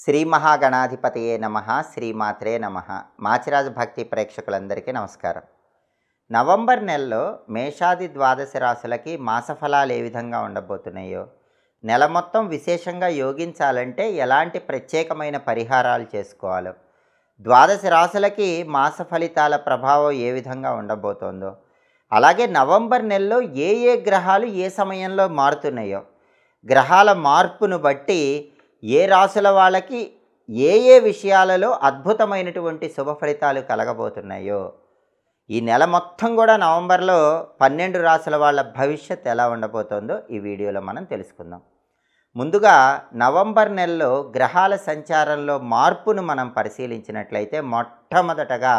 శ్రీ మహాగణాధిపతయే నమః, శ్రీమాత్రే నమః. మాచిరాజు భక్తి ప్రేక్షకులందరికీ నమస్కారం. నవంబర్ నెలలో మేషాది ద్వాదశ రాశులకి మాసఫలాలు ఏ విధంగా ఉండబోతున్నాయో, నెల మొత్తం విశేషంగా యోగించాలంటే ఎలాంటి ప్రత్యేకమైన పరిహారాలు చేసుకోవాలో, ద్వాదశ రాశులకి మాస ఫలితాల ప్రభావం ఏ విధంగా ఉండబోతోందో, అలాగే నవంబర్ నెలలో ఏ ఏ గ్రహాలు ఏ సమయంలో మారుతున్నాయో, గ్రహాల మార్పును బట్టి ఏ రాశుల వాళ్ళకి ఏ ఏ విషయాలలో అద్భుతమైనటువంటి శుభ ఫలితాలు కలగబోతున్నాయో, ఈ నెల మొత్తం కూడా నవంబర్లో 12 రాశుల వాళ్ళ భవిష్యత్ ఎలా ఉండబోతోందో ఈ వీడియోలో మనం తెలుసుకుందాం. ముందుగా నవంబర్ నెలలో గ్రహాల సంచారంలో మార్పును మనం పరిశీలించినట్లయితే, మొట్టమొదటగా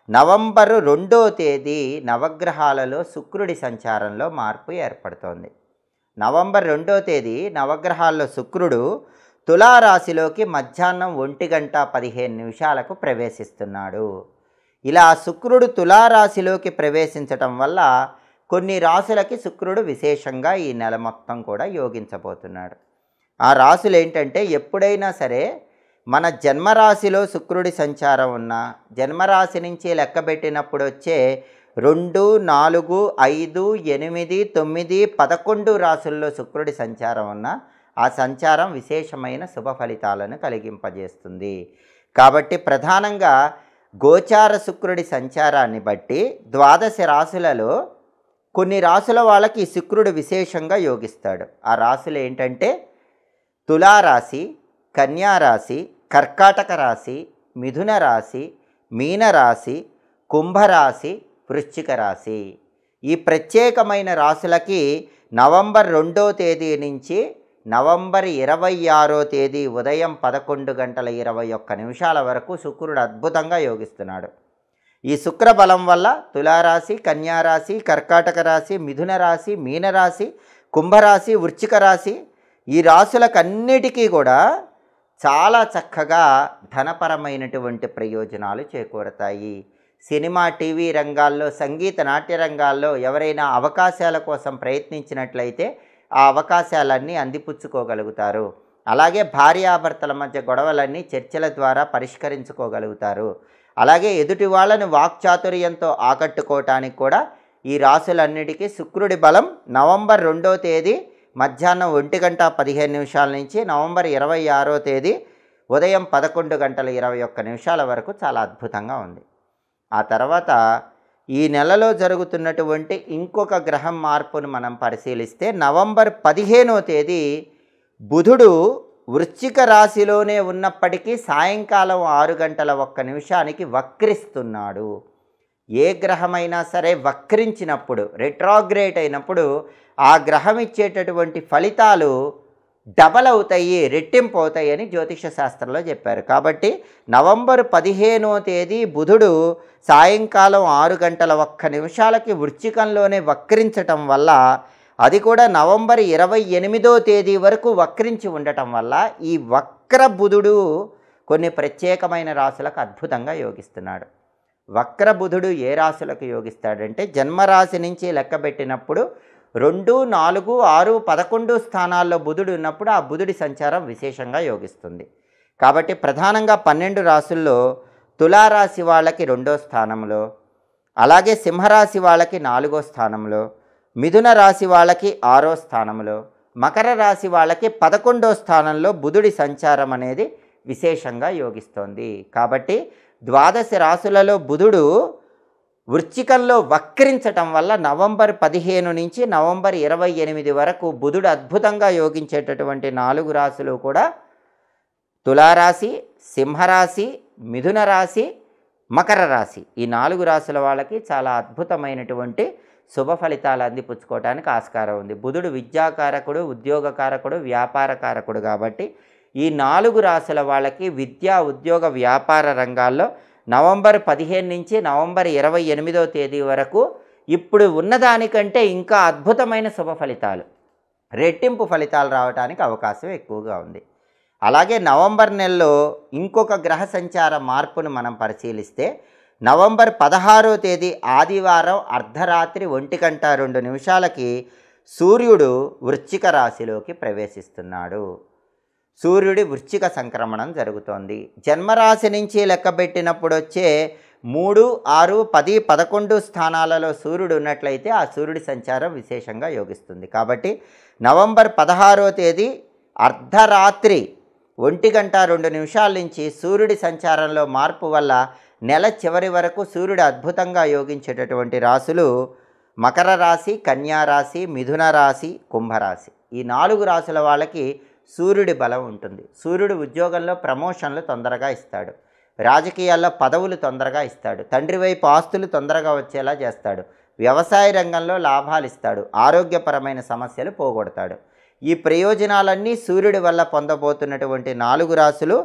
నవంబరు 2వ తేదీ నవగ్రహాలలో శుక్రుడి సంచారంలో మార్పు ఏర్పడుతోంది. నవంబర్ 2వ తేదీ నవగ్రహాల్లో శుక్రుడు తులారాశిలోకి మధ్యాహ్నం 1:15 ప్రవేశిస్తున్నాడు. ఇలా శుక్రుడు తులారాశిలోకి ప్రవేశించటం వల్ల కొన్ని రాశులకి శుక్రుడు విశేషంగా ఈ నెల మొత్తం కూడా యోగించబోతున్నాడు. ఆ రాశులు ఏంటంటే, ఎప్పుడైనా సరే మన జన్మరాశిలో శుక్రుడి సంచారం ఉన్న, జన్మరాశి నుంచి లెక్కబెట్టినప్పుడు వచ్చే 2, 4, 5, 8, 9, 11 రాశుల్లో శుక్రుడి సంచారం ఉన్న ఆ సంచారం విశేషమైన శుభ ఫలితాలను కలిగింపజేస్తుంది. కాబట్టి ప్రధానంగా గోచార శుక్రుడి సంచారాన్ని బట్టి ద్వాదశ రాశులలో కొన్ని రాశుల వాళ్ళకి శుక్రుడు విశేషంగా యోగిస్తాడు. ఆ రాశులు ఏంటంటే తులారాశి, కన్యారాశి, కర్కాటక రాశి, మిథున రాశి, మీనరాశి, కుంభరాశి, వృశ్చిక రాశి. ఈ ప్రత్యేకమైన రాశులకి నవంబర్ 2వ తేదీ నుంచి నవంబర్ 26వ తేదీ ఉదయం 11:21 వరకు శుక్రుడు అద్భుతంగా యోగిస్తున్నాడు. ఈ శుక్ర బలం వల్ల తులారాశి, కన్యారాశి, కర్కాటక రాశి, మిథున రాశి, మీనరాశి, కుంభరాశి, వృశ్చిక రాశి ఈ రాశులకన్నిటికీ కూడా చాలా చక్కగా ధనపరమైనటువంటి ప్రయోజనాలు చేకూరతాయి. సినిమా, టీవీ రంగాల్లో, సంగీత, నాట్య రంగాల్లో ఎవరైనా అవకాశాల కోసం ప్రయత్నించినట్లయితే ఆ అవకాశాలన్నీ అందిపుచ్చుకోగలుగుతారు. అలాగే భార్యాభర్తల మధ్య గొడవలన్నీ చర్చల ద్వారా పరిష్కరించుకోగలుగుతారు. అలాగే ఎదుటి వాళ్ళని వాక్చాతుర్యంతో ఆకట్టుకోవటానికి కూడా ఈ రాశులన్నిటికీ శుక్రుడి బలం నవంబర్ 2వ తేదీ మధ్యాహ్నం 1:15 నుంచి నవంబర్ 26వ తేదీ ఉదయం 11:21 వరకు చాలా అద్భుతంగా ఉంది. ఆ తర్వాత ఈ నెలలో జరుగుతున్నటువంటి ఇంకొక గ్రహం మార్పును మనం పరిశీలిస్తే, నవంబర్ 15వ తేదీ బుధుడు వృశ్చిక రాశిలోనే ఉన్నప్పటికీ సాయంకాలం 6:01 వక్రిస్తున్నాడు. ఏ గ్రహమైనా సరే వక్రించినప్పుడు, రెట్రాగ్రేట్ అయినప్పుడు ఆ గ్రహం ఇచ్చేటటువంటి ఫలితాలు డబల్ అవుతాయి, రెట్టింపు అవుతాయి అని జ్యోతిష శాస్త్రంలో చెప్పారు. కాబట్టి నవంబర్ 15వ తేదీ బుధుడు సాయంకాలం 6:01 వృశ్చికంలోనే వక్రించటం వల్ల, అది కూడా నవంబర్ 28వ తేదీ వరకు వక్రించి ఉండటం వల్ల, ఈ వక్ర బుధుడు కొన్ని ప్రత్యేకమైన రాశులకు అద్భుతంగా యోగిస్తున్నాడు. వక్ర బుధుడు ఏ రాశులకు యోగిస్తాడంటే, జన్మరాశి నుంచి లెక్కబెట్టినప్పుడు 2, 4, 6, 11 స్థానాల్లో బుధుడు ఉన్నప్పుడు ఆ బుధుడి సంచారం విశేషంగా యోగిస్తుంది. కాబట్టి ప్రధానంగా 12 రాశుల్లో తులారాశి వాళ్ళకి 2వ స్థానంలో, అలాగే సింహరాశి వాళ్ళకి 4వ స్థానంలో, మిథున రాశి వాళ్ళకి 6వ స్థానంలో, మకర రాశి వాళ్ళకి 11వ స్థానంలో బుధుడి సంచారం అనేది విశేషంగా యోగిస్తోంది. కాబట్టి ద్వాదశ రాశులలో బుధుడు వృశ్చికంలో వక్రించటం వల్ల నవంబర్ 15 నుంచి నవంబర్ 28 వరకు బుధుడు అద్భుతంగా యోగించేటటువంటి 4 రాశులు కూడా తులారాశి, సింహరాశి, మిథున రాశి, మకర రాశి. ఈ 4 రాశుల వాళ్ళకి చాలా అద్భుతమైనటువంటి శుభ ఫలితాలు అందిపుచ్చుకోవడానికి ఆస్కారం ఉంది. బుధుడు విద్యాకారకుడు, ఉద్యోగకారకుడు, వ్యాపారకారకుడు. కాబట్టి ఈ 4 రాశుల వాళ్ళకి విద్యా, ఉద్యోగ, వ్యాపార రంగాల్లో నవంబర్ 15 నుంచి నవంబర్ 28వ తేదీ వరకు ఇప్పుడు ఉన్నదానికంటే ఇంకా అద్భుతమైన శుభ ఫలితాలు, రెట్టింపు ఫలితాలు రావడానికి అవకాశం ఎక్కువగా ఉంది. అలాగే నవంబర్ నెలలో ఇంకొక గ్రహ సంచార మార్పును మనం పరిశీలిస్తే, నవంబర్ 16వ తేదీ ఆదివారం అర్ధరాత్రి 1:02 సూర్యుడు వృశ్చిక రాశిలోకి ప్రవేశిస్తున్నాడు. సూర్యుడి వృశ్చిక సంక్రమణం జరుగుతోంది. జన్మరాశి నుంచి లెక్కబెట్టినప్పుడు వచ్చే 3, 6, 10, 11 స్థానాలలో సూర్యుడు ఉన్నట్లయితే ఆ సూర్యుడి సంచారం విశేషంగా యోగిస్తుంది. కాబట్టి నవంబర్ 16వ తేదీ అర్ధరాత్రి 1:02 నుంచి సూర్యుడి సంచారంలో మార్పు వల్ల నెల చివరి వరకు సూర్యుడు అద్భుతంగా యోగించేటటువంటి రాశులు మకర రాశి, కన్యా రాశి, మిథున రాశి, కుంభరాశి. ఈ 4 రాశుల వాళ్ళకి సూర్యుడి బలం ఉంటుంది. సూర్యుడు ఉద్యోగంలో ప్రమోషన్లు తొందరగా ఇస్తాడు, రాజకీయాల్లో పదవులు తొందరగా ఇస్తాడు, తండ్రి వైపు ఆస్తులు తొందరగా వచ్చేలా చేస్తాడు, వ్యవసాయ రంగంలో లాభాలు ఇస్తాడు, ఆరోగ్యపరమైన సమస్యలు పోగొడతాడు. ఈ ప్రయోజనాలన్నీ సూర్యుడి వల్ల పొందబోతున్నటువంటి 4 రాశులు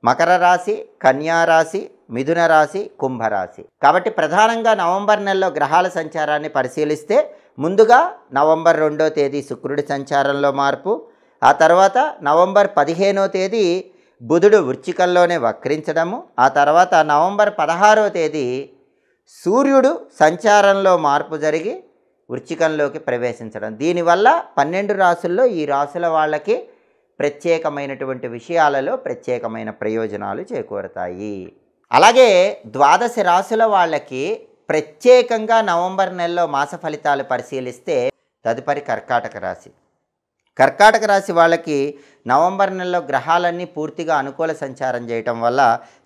మకర రాశి, కన్యా రాశి, మిథున రాశి, కుంభరాశి. కాబట్టి ప్రధానంగా నవంబర్ నెలలో గ్రహాల సంచారాన్ని పరిశీలిస్తే ముందుగా నవంబర్ 2వ తేదీ శుక్రుడి సంచారంలో మార్పు, ఆ తర్వాత నవంబర్ 15వ తేదీ బుధుడు వృశ్చికంలోనే వక్రించడము, ఆ తర్వాత నవంబర్ 16వ తేదీ సూర్యుడు సంచారంలో మార్పు జరిగి వృశ్చికంలోకి ప్రవేశించడం. దీనివల్ల 12 రాశుల్లో ఈ రాశుల వాళ్ళకి ప్రత్యేకమైనటువంటి విషయాలలో ప్రత్యేకమైన ప్రయోజనాలు చేకూరుతాయి. అలాగే 12 రాశుల వాళ్ళకి ప్రత్యేకంగా నవంబర్ నెలలో మాస ఫలితాలు పరిశీలిస్తే తదుపరి కర్కాటక రాశి. కర్కాటక రాశి వాళ్ళకి నవంబర్ నెలలో గ్రహాలన్నీ పూర్తిగా అనుకూల సంచారం చేయటం వల్ల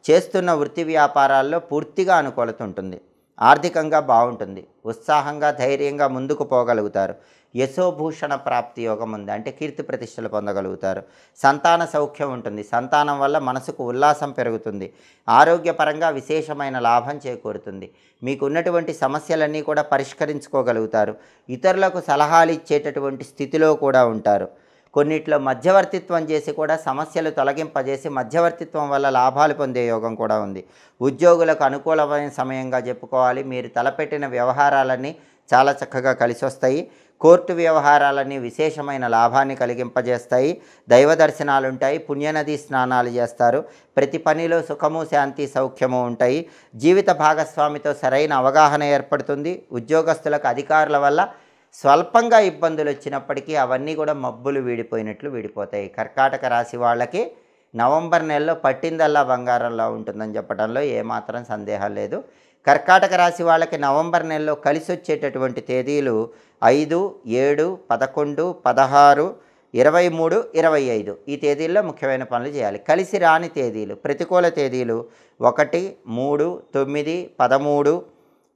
చేస్తున్న వృత్తి వ్యాపారాల్లో పూర్తిగా అనుకూలత ఉంటుంది. ఆర్థికంగా బాగుంటుంది, ఉత్సాహంగా ధైర్యంగా ముందుకు పోగలుగుతారు, యశోభూషణ ప్రాప్తి యోగం ఉంది, అంటే కీర్తి ప్రతిష్టలు పొందగలుగుతారు, సంతాన సౌఖ్యం ఉంటుంది, సంతానం వల్ల మనసుకు ఉల్లాసం పెరుగుతుంది, ఆరోగ్యపరంగా విశేషమైన లాభం చేకూరుతుంది, మీకు ఉన్నటువంటి సమస్యలన్నీ కూడా పరిష్కరించుకోగలుగుతారు, ఇతరులకు సలహాలు ఇచ్చేటటువంటి స్థితిలో కూడా ఉంటారు, కొన్నిట్లో మధ్యవర్తిత్వం చేసి కూడా సమస్యలు తొలగింపజేసి మధ్యవర్తిత్వం వల్ల లాభాలు పొందే యోగం కూడా ఉంది. ఉద్యోగులకు అనుకూలమైన సమయంగా చెప్పుకోవాలి. మీరు తలపెట్టిన వ్యవహారాలన్నీ చాలా చక్కగా కలిసి వస్తాయి. కోర్టు వ్యవహారాలన్నీ విశేషమైన లాభాన్ని కలిగింపజేస్తాయి. దైవ దర్శనాలు ఉంటాయి, పుణ్యనది స్నానాలు చేస్తారు, ప్రతి పనిలో సుఖము, శాంతి, సౌఖ్యము ఉంటాయి. జీవిత భాగస్వామితో సరైన అవగాహన ఏర్పడుతుంది. ఉద్యోగస్తులకు అధికారుల వల్ల స్వల్పంగా ఇబ్బందులు వచ్చినప్పటికీ అవన్నీ కూడా మబ్బులు వీడిపోయినట్లు వీడిపోతాయి. కర్కాటక రాశి వాళ్ళకి నవంబర్ నెలలో పట్టిందల్లా బంగారంలో ఉంటుందని చెప్పడంలో ఏమాత్రం సందేహం లేదు. కర్కాటక రాశి వాళ్ళకి నవంబర్ నెలలో కలిసి వచ్చేటటువంటి తేదీలు 5, 7, 11, 16, 23, 25. ఈ తేదీల్లో ముఖ్యమైన పనులు చేయాలి. కలిసి రాని తేదీలు, ప్రతికూల తేదీలు 1, 3, 9, 13,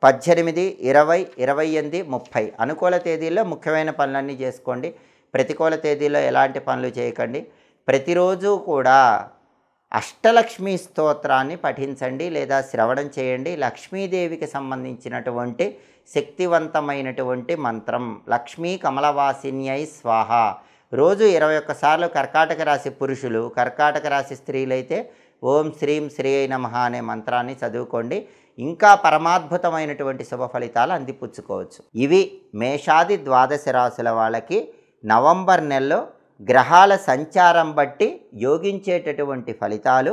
18, 20, 28, 30. అనుకూల తేదీల్లో ముఖ్యమైన పనులన్నీ చేసుకోండి. ప్రతికూల తేదీల్లో ఎలాంటి పనులు చేయకండి. ప్రతిరోజు కూడా అష్టలక్ష్మి స్తోత్రాన్ని పఠించండి లేదా శ్రవణం చేయండి. లక్ష్మీదేవికి సంబంధించినటువంటి శక్తివంతమైనటువంటి మంత్రం లక్ష్మీ కమలవాసిన్యై స్వాహ. రోజు 21 సార్లు కర్కాటక రాశి పురుషులు, కర్కాటక రాశి స్త్రీలైతే ఓం శ్రీం శ్రీ నమః అనే మంత్రాన్ని చదువుకోండి. ఇంకా పరమాద్భుతమైనటువంటి శుభ ఫలితాలు అందిపుచ్చుకోవచ్చు. ఇవి మేషాది 12 రాశుల వాళ్ళకి నవంబర్ నెలలో గ్రహాల సంచారం బట్టి యోగించేటటువంటి ఫలితాలు.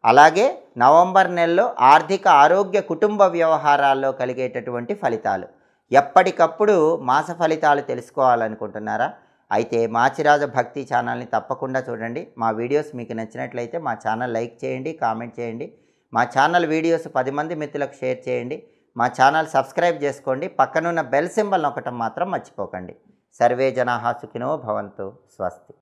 అలాగే నవంబర్ నెలలో ఆర్థిక, ఆరోగ్య, కుటుంబ వ్యవహారాల్లో కలిగేటటువంటి ఫలితాలు. ఎప్పటికప్పుడు మాస ఫలితాలు తెలుసుకోవాలనుకుంటున్నారా? అయితే మాచిరాజ భక్తి ఛానల్ని తప్పకుండా చూడండి. మా వీడియోస్ మీకు నచ్చినట్లయితే మా ఛానల్ లైక్ చేయండి, కామెంట్ చేయండి. మా ఛానల్ వీడియోస్ 10 మంది మిత్రులకు షేర్ చేయండి. మా ఛానల్ సబ్స్క్రైబ్ చేసుకోండి. పక్కనున్న బెల్ సింబల్ నొక్కటం మాత్రం మర్చిపోకండి. సర్వే జనాః సుఖినో భవంతు. స్వస్తి.